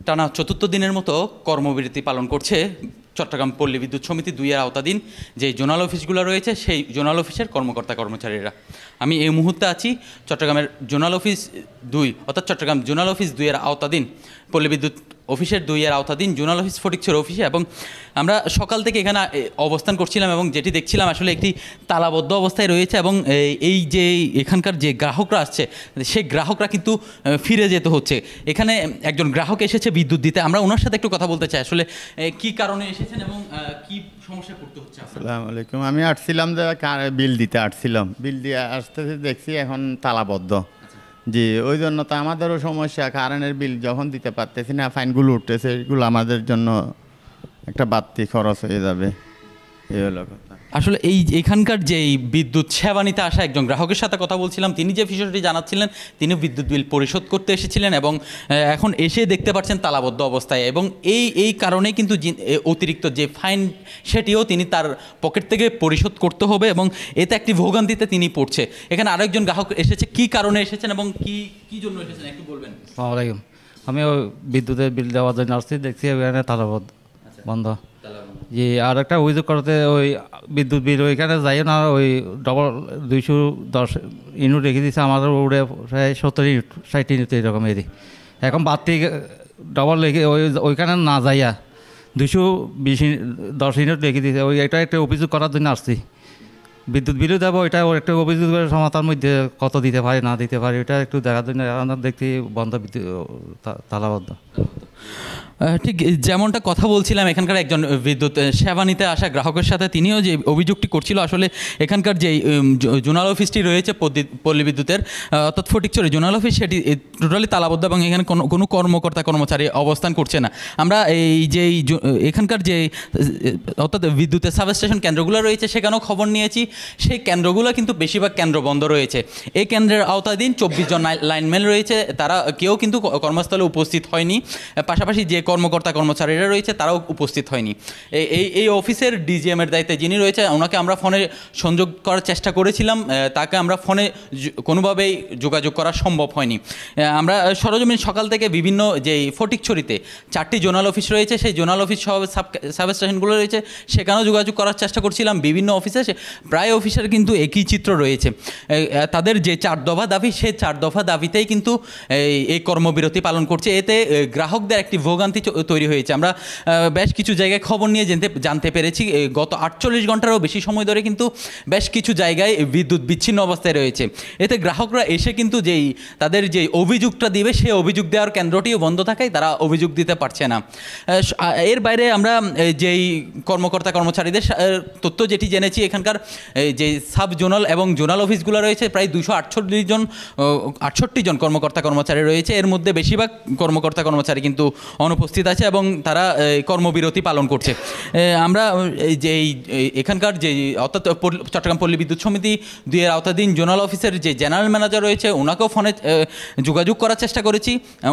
টানা চতুর্থ দিনের মতো কর্মবিরতি পালন করছে চট্টগ্রাম পল্লী বিদ্যুৎ সমিতি 2 এর আওতাধীন যে জোনাল অফিসগুলো রয়েছে সেই জোনাল অফিসের কর্মকর্তা কর্মচারীরা। আমি এই মুহূর্তে আছি চট্টগ্রামের জোনাল অফিস 2 অর্থাৎ চট্টগ্রাম জোনাল অফিস 2 এর আওতাধীন পল্লী বিদ্যুৎ অফিসের 2 এর আওতাধীন জোনাল অফিস ফটিকছড়ি অফিসে, এবং আমরা সকাল থেকে এখানে অবস্থান করছিলাম এবং যেটি দেখছিলাম আসলে একটি তালাবদ্ধ অবস্থায় রয়েছে, এবং এই যে এখানকার যে গ্রাহকরা আসছে সেই গ্রাহকরা কিন্তু ফিরে যেতে হচ্ছে। এখানে একজন গ্রাহক এসেছে বিদ্যুৎ দিতে, আমরা ওনার সাথে একটু কথা বলতে চাই আসলে কি কারণে এসেছেন এবং কি সমস্যা করতে হচ্ছে। আসসালামু আলাইকুম, আমি আসছিলাম যে বিল দিতে আসছিলাম, বিল দিয়ে আসতে দেখছি এখন তালাবদ্ধ। জি, ওই জন্য তো আমাদেরও সমস্যা, কারেন্টের বিল যখন দিতে পারতেছি না, ফাইনগুলো উঠতেছে, এগুলো আমাদের জন্য একটা বাড়তি খরচ হয়ে যাবে। এই হলো কথা। আসলে এখানকার যে বিদ্যুৎ সেবা নিতে আসা একজন গ্রাহকের সাথে কথা বলছিলাম, তিনি যে বিষয়টি জানাচ্ছিলেন তিনি বিদ্যুৎ বিল পরিশোধ করতে এসেছিলেন এবং এখন এসে দেখতে পাচ্ছেন তালাবদ্ধ অবস্থায়, এবং এই কারণে কিন্তু অতিরিক্ত যে ফাইন সেটিও তিনি তার পকেট থেকে পরিশোধ করতে হবে এবং এতে একটি ভোগান্তিতে তিনি পড়ছে। এখানে আরেকজন গ্রাহক এসেছে, কি কারণে এসেছেন এবং কি জন্য এসেছেন একটু বলবেন। আসসালামু আলাইকুম, আমি ওই বিদ্যুতের বিল দেওয়ার জন্য আসছি, দেখছি ওখানে তালাবদ্ধ বন্ধ। জি, আর একটা অভিযোগ করতে ওই বিদ্যুৎ বিল ওইখানে যাই না, ওই ডবল 210 ইউনিট রেখে দিচ্ছে, আমাদের উড়ে প্রায় 70 ইউনিট 60 ইউনিট এরকম এরি। এখন বাড়তি ডবল রেখে ওইখানে না যাইয়া 210 ইউনিট রেখে দিচ্ছে, ওই এটা একটা অভিযোগ করার জন্য আসছি। বিদ্যুৎ বিলও দেবো, এটা ওর একটা অভিযোগের সমাতার মধ্যে কত দিতে পারি না দিতে পারি ওটা একটু দেখার জন্য দেখতে বন্ধ, বিদ্যুৎ তালাবদ্ধ। ঠিক যেমনটা কথা বলছিলাম এখানকার একজন বিদ্যুৎ সেবা নিতে আসা গ্রাহকের সাথে, তিনিও যে অভিযোগটি করছিল আসলে এখানকার যে জোনাল অফিসটি রয়েছে পল্লী বিদ্যুতের অর্থাৎ ফটিকছড়ি জোনাল অফিস, সেটি টোটালি তালাবদ্ধ এবং এখানে কোনো কর্মকর্তা কর্মচারী অবস্থান করছে না। আমরা এই যে এখানকার যে অর্থাৎ বিদ্যুতের সাবস্টেশন কেন্দ্রগুলো রয়েছে সেখানেও খবর নিয়েছি, সেই কেন্দ্রগুলো কিন্তু বেশিরভাগ কেন্দ্র বন্ধ রয়েছে। এই কেন্দ্রের আওতাধীন 24 জন লাইনম্যান রয়েছে, তারা কেউ কিন্তু কর্মস্থলে উপস্থিত হয়নি, পাশাপাশি যে কর্মকর্তা কর্মচারীরা রয়েছে তারাও উপস্থিত হয়নি। এই অফিসের ডিজিএমের দায়িত্বে যিনি রয়েছে ওনাকে আমরা ফোনে সংযোগ করার চেষ্টা করেছিলাম, তাকে আমরা ফোনে কোনোভাবেই যোগাযোগ করা সম্ভব হয়নি। আমরা সরজমিন সকাল থেকে বিভিন্ন যে ফটিকছড়িতে 4টি জোনাল অফিস রয়েছে, সেই জোনাল অফিস সহ সাবস্টেশনগুলো রয়েছে সেখানেও যোগাযোগ করার চেষ্টা করছিলাম। বিভিন্ন অফিসে প্রায় অফিসের কিন্তু একই চিত্র রয়েছে, তাদের যে 4 দফা দাবি সেই 4 দফা দাবিতেই কিন্তু এই কর্মবিরতি পালন করছে। এতে গ্রাহকদের একটি ভোগান্তি তৈরি হয়েছে। আমরা বেশ কিছু জায়গায় খবর নিয়ে জানতে পেরেছি গত 48 ঘন্টারও বেশি সময় ধরে কিন্তু বেশ কিছু জায়গায় বিদ্যুৎ বিচ্ছিন্ন অবস্থায় রয়েছে। এতে গ্রাহকরা এসে কিন্তু তাদের যে অভিযোগটা দিবে সেই অভিযোগ দেওয়ার কেন্দ্রটিও বন্ধ থাকায় তারা অভিযোগ দিতে পারছে না। এর বাইরে আমরা যেই কর্মকর্তা কর্মচারীদের তথ্য যেটি জেনেছি, এখানকার যে সাব জোনাল এবং জোনাল অফিসগুলো রয়েছে প্রায় 268 জন কর্মকর্তা কর্মচারী রয়েছে। এর মধ্যে বেশিরভাগ কর্মকর্তা কর্মচারী কিন্তু অনুপস্থিত আছে এবং তারা কর্মবিরতি পালন করছে। আমরা যে এখানকার যে অর্থাৎ চট্টগ্রাম পল্লী বিদ্যুৎ সমিতি 2 এর আওতাধীন জোনাল অফিসের যে জেনারেল ম্যানেজার রয়েছে ওনাকেও ফোনে যোগাযোগ করার চেষ্টা করেছি,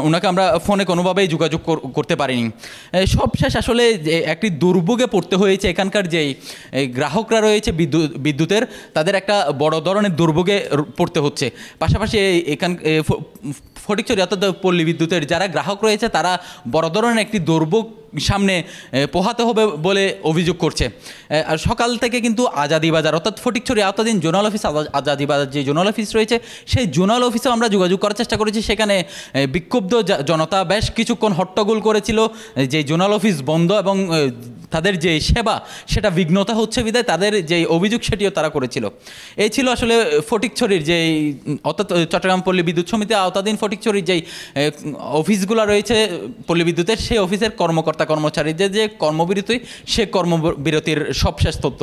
ওনাকে আমরা ফোনে কোনোভাবেই যোগাযোগ করতে পারিনি। সবশেষ আসলে একটি দুর্ভোগে পড়তে হয়েছে এখানকার যে গ্রাহকরা রয়েছে বিদ্যুতের, তাদের একটা বড় ধরনের দুর্ভোগে পড়তে হচ্ছে। পাশাপাশি ফটিকছড়ি অর্থাৎ পল্লী বিদ্যুতের যারা গ্রাহক রয়েছে তারা বড় ধরনের একটি দুর্ভোগ সামনে পোহাতে হবে বলে অভিযোগ করছে। আর সকাল থেকে কিন্তু আজাদি বাজার অর্থাৎ ফটিকছড়ি আওতাধীন জোনাল অফিস আজাদি বাজার যে জোনাল অফিস রয়েছে সেই জোনাল অফিসেও আমরা যোগাযোগ করার চেষ্টা করেছি। সেখানে বিক্ষুব্ধ জনতা বেশ কিছুক্ষণ হট্টগোল করেছিল, যে জোনাল অফিস বন্ধ এবং তাদের যে সেবা সেটা বিঘ্নতা হচ্ছে বিধায় তাদের যে অভিযোগ সেটিও তারা করেছিল। এই ছিল আসলে ফটিকছড়ির যে অর্থাৎ চট্টগ্রাম পল্লী বিদ্যুৎ সমিতি আওতাধীন ফটিকছড়ির যেই অফিসগুলো রয়েছে পল্লী বিদ্যুতের, সেই অফিসের কর্মকর্তা কর্মচারীদের যে কর্মবিরতি, সে কর্মবিরতির সবশেষ তথ্য।